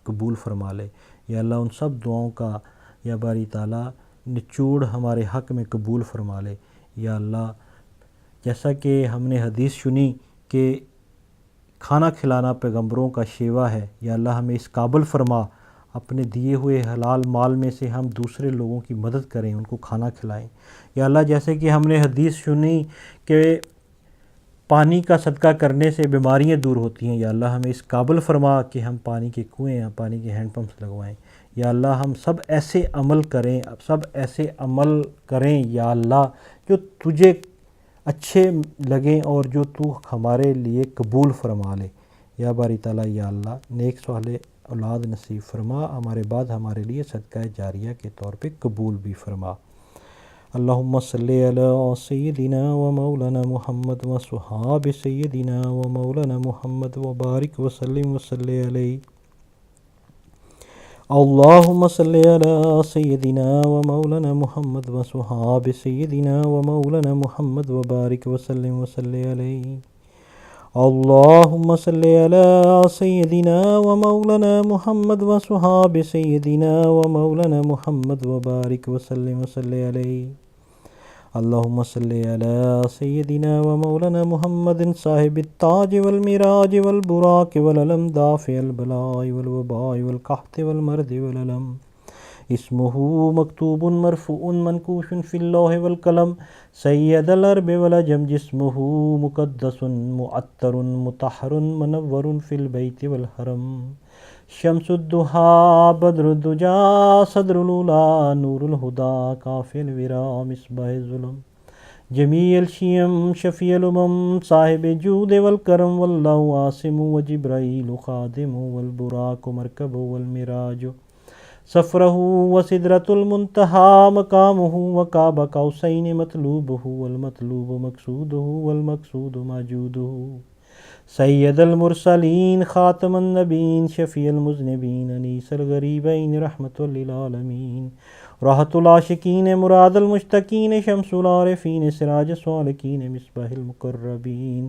قبول فرما لے۔ یا اللہ ان سب دعاؤں کا یا باری تعالیٰ نچوڑ ہمارے حق میں قبول فرما لے۔ یا اللہ جیسا کہ ہم نے حدیث سنی کہ کھانا کھلانا پیغمبروں کا شیوا ہے، یا اللہ ہمیں اس قابل فرما اپنے دیے ہوئے حلال مال میں سے ہم دوسرے لوگوں کی مدد کریں، ان کو کھانا کھلائیں۔ یا اللہ جیسے کہ ہم نے حدیث سنی کہ پانی کا صدقہ کرنے سے بیماریاں دور ہوتی ہیں، یا اللہ ہمیں اس قابل فرما کہ ہم پانی کے کنویں یا پانی کے ہینڈ پمپس لگوائیں۔ یا اللہ ہم سب ایسے عمل کریں یا اللہ جو تجھے اچھے لگیں اور جو تو ہمارے لیے قبول فرما لے۔ یا باری تعالیٰ یا اللہ نیک صالح اولاد نصیب فرما، ہمارے بعد ہمارے لیے صدقہ جاریہ کے طور پہ قبول بھی فرما۔ اللہم صلی علی سیدنا و مولانا محمد و صحاب سیدنا و مولانا محمد و بارک وسلم وصلی علیہ۔ اللہم صلی علی سیدنا و مولانا محمد و صحاب سیدنا و مولانا محمد و بارک وسلم وصلی علیہ۔ اللہم صلی علی سیدنا و مولانا محمد و صحاب سیدنا و مولانا محمد و بارک وسلم وصلی علیہ۔ اللہم صلی علی سیدنا و مولانا محمد صاحب التاج والمراج والبراق والعلم دافع البلاء والوباء والقحط والمرض والعلم، اسمہ مکتوب مرفوع منقوش فی اللوح والقلم، سید العرب والعجم، جسمہ مقدس معطر مطہر منور فی البیت والحرم، شمس الضحیٰ بدر الدجا صدر الاولیٰ نور الہدیٰ کافی الورا مصباح الظلم، جمیع الشیم شفیع الامم، صاحب جود والکرم، واللہ عاصم و جبرائیل خادم والبراق مرکب والمراج، سفرہ وسدرۃ المنتہا مقامہ وقاب قوسین مطلوبہ والمطلوب مقصودہ والمقصود موجودہ سید المرسلین خاتم النبین شفیع المذنبین انیس الغریبین رحمۃ للعالمین راحت العاشقین مراد المشتقین شمس العارفین سراج السالکین مصباح المقربین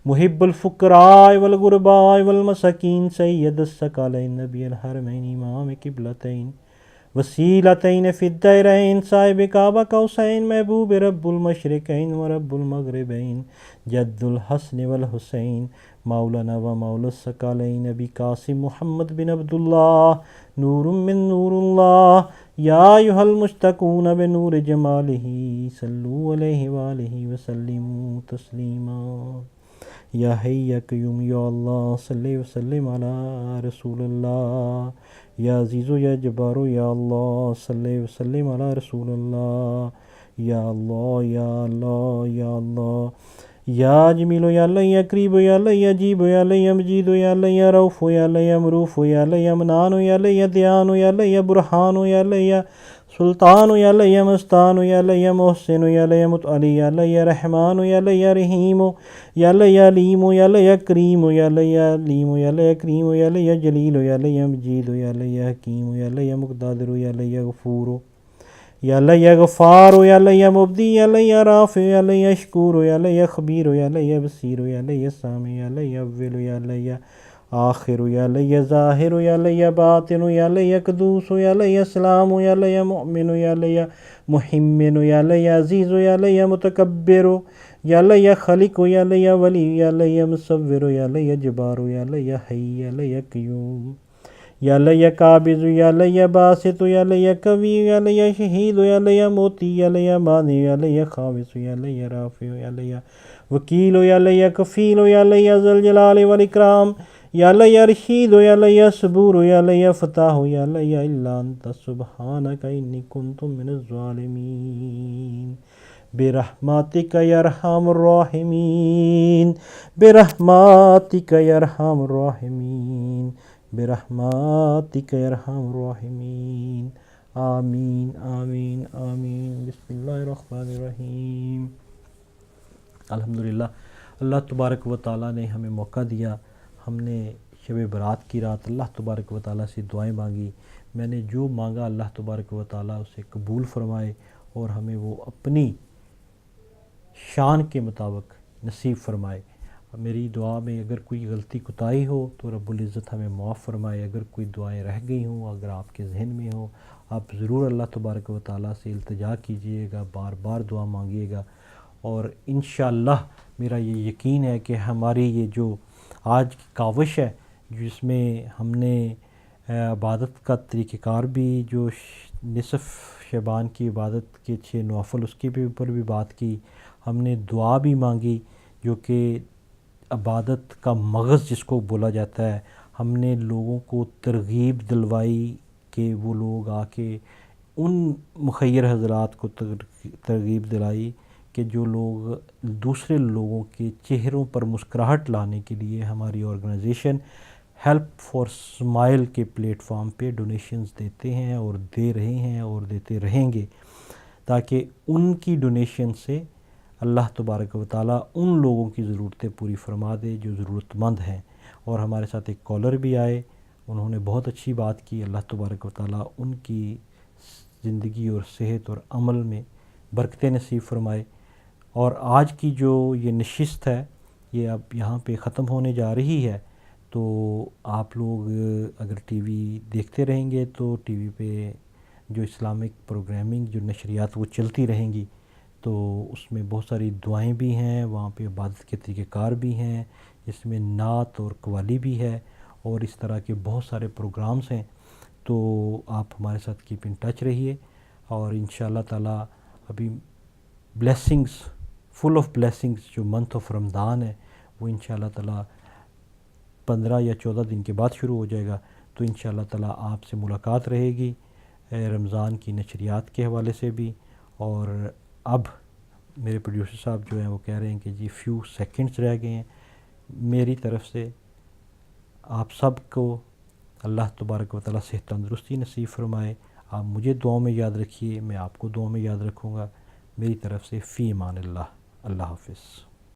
محب الفقراء والغرباء والمساکین سید الثقلین نبی الحرمین امام قبلتین وسیلتین فی الدارین صاحب کعبہ قوسین محبوب رب المشرقین و رب المغربین جد الحسن والحسین مولانا و مولا الثقلین ابی قاسم محمد بن عبداللہ نور من نور اللہ یا ایھا المشتقون بنور جمالہ صلوا علیہ وآلہ وسلموا تسلیما یا حی یا قیوم یا اللہ صلی وسلم علی رسول اللہ یا عزیز و یا جبار و یا اللہ صلی وسلم علی رسول اللہ یا اللہ یا اللہ یا اللہ یا جمیل و یا اللہ یا قریب و یا اللہ یا عجیب و یا اللہ یا مجید و یا اللہ یا رؤوف و یا اللہ یا معروف و یا اللہ یا منان و یا اللہ یا دیان و یا اللہ یا برہان و یا اللہ یا سلطان و یا اللہ یا مستان و یا اللہ یا محسن و یا اللہ یا متعلی یا اللہ یا رحمان و یا اللہ یا رحیم و یا اللہ یا علیم و یا اللہ یا کریم و یا اللہ یا علیم و یا اللہ یا کریم و یا اللہ یا جلیل و یا اللہ یا مجید و یا اللہ یا حکیم و یا اللہ یا مقتدر و یا اللہ یا غفور و یا اللہ یا غفار و یا اللہ یا مبدی یا اللہ یا رافع یا اللہ یا شکور و یا اللہ یا خبیر و یا اللہ یا بصیر و یا اللہ یا سامع یا اللہ یا اول و یا اللہ یا آخر و یا اللہ یا ظاہر و یا اللہ یا باطن و یا اللہ یا قدوس و یا اللہ یا سلام و یا اللہ یا مؤمن و یا اللہ یا محمن و یا اللہ یا عزیز و یا اللہ یا متکبر و یا اللہ یا خالق و یا اللہ یا ولی و یا اللہ یا مصور و یا اللہ یا جبار و یا اللہ یا حی یا اللہ یا قیوم یا اللہ یا قابض یا اللہ یا باسط یا اللہ یا قوی یا اللہ یا شہید یا اللہ یا موتی یا اللہ یا مانع یا اللہ یا خامس یا اللہ یا رافع یا اللہ یا وکیل یا اللہ یا کفیل یا اللہ یا ذل جلال والاکرام یا اللہ یا رشید یا اللہ یا صبور یا اللہ یا فتاح یا اللہ یا الا انت سبحانک انی کنت من الظالمین برحمتک یا ارحم الراحمین برحمتک یا ارحم الراحمین برحمتک یا ارحم الراحمین آمین آمین آمین بسم اللہ الرحمن الرحیم۔ الحمدللہ اللہ تبارک و تعالیٰ نے ہمیں موقع دیا، ہم نے شب برات کی رات اللہ تبارک و تعالیٰ سے دعائیں مانگی، میں نے جو مانگا اللہ تبارک و تعالیٰ اسے قبول فرمائے اور ہمیں وہ اپنی شان کے مطابق نصیب فرمائے۔ میری دعا میں اگر کوئی غلطی کوتاہی ہو تو رب العزت ہمیں معاف فرمائے، اگر کوئی دعائیں رہ گئی ہوں، اگر آپ کے ذہن میں ہوں، آپ ضرور اللہ تبارک و تعالیٰ سے التجا کیجئے گا، بار بار دعا مانگیے گا، اور انشاءاللہ میرا یہ یقین ہے کہ ہماری یہ جو آج کی کاوش ہے جس میں ہم نے عبادت کا طریقہ کار بھی، جو نصف شعبان کی عبادت کے 6 نوافل اس کے اوپر بھی بات کی، ہم نے دعا بھی مانگی جو کہ عبادت کا مغز جس کو بولا جاتا ہے، ہم نے لوگوں کو ترغیب دلوائی کہ وہ لوگ آ کے ان مخیر حضرات کو ترغیب دلائی کہ جو لوگ دوسرے لوگوں کے چہروں پر مسکراہٹ لانے کے لیے ہماری آرگنائزیشن ہیلپ فار اسمائل کے پلیٹ فارم پہ ڈونیشنز دیتے ہیں اور دے رہے ہیں اور دیتے رہیں گے، تاکہ ان کی ڈونیشن سے اللہ تبارک و تعالیٰ ان لوگوں کی ضرورتیں پوری فرما دے جو ضرورت مند ہیں۔ اور ہمارے ساتھ ایک کالر بھی آئے، انہوں نے بہت اچھی بات کی، اللہ تبارک و تعالیٰ ان کی زندگی اور صحت اور عمل میں برکتیں نصیب فرمائے۔ اور آج کی جو یہ نشست ہے یہ اب یہاں پہ ختم ہونے جا رہی ہے، تو آپ لوگ اگر ٹی وی دیکھتے رہیں گے تو ٹی وی پہ جو اسلامک پروگرامنگ جو نشریات وہ چلتی رہیں گی، تو اس میں بہت ساری دعائیں بھی ہیں، وہاں پہ عبادت کے طریقہ کار بھی ہیں، اس میں نعت اور قوالی بھی ہے، اور اس طرح کے بہت سارے پروگرامز ہیں۔ تو آپ ہمارے ساتھ کیپ ان ٹچ رہیے، اور انشاءاللہ تعالیٰ ابھی بلیسنگز، فل آف بلیسنگز جو منتھ آف رمضان ہے وہ انشاءاللہ تعالیٰ 15 یا 14 دن کے بعد شروع ہو جائے گا، تو انشاءاللہ تعالیٰ آپ سے ملاقات رہے گی رمضان کی نشریات کے حوالے سے بھی۔ اور اب میرے پروڈیوسر صاحب جو ہیں وہ کہہ رہے ہیں کہ جی فیو سیکنڈز رہ گئے ہیں، میری طرف سے آپ سب کو اللہ تبارک و تعالیٰ صحت تندرستی نصیب فرمائے. آپ مجھے دعاؤں میں یاد رکھیے، میں آپ کو دعاؤں میں یاد رکھوں گا. میری طرف سے فی امان اللہ. اللہ حافظ.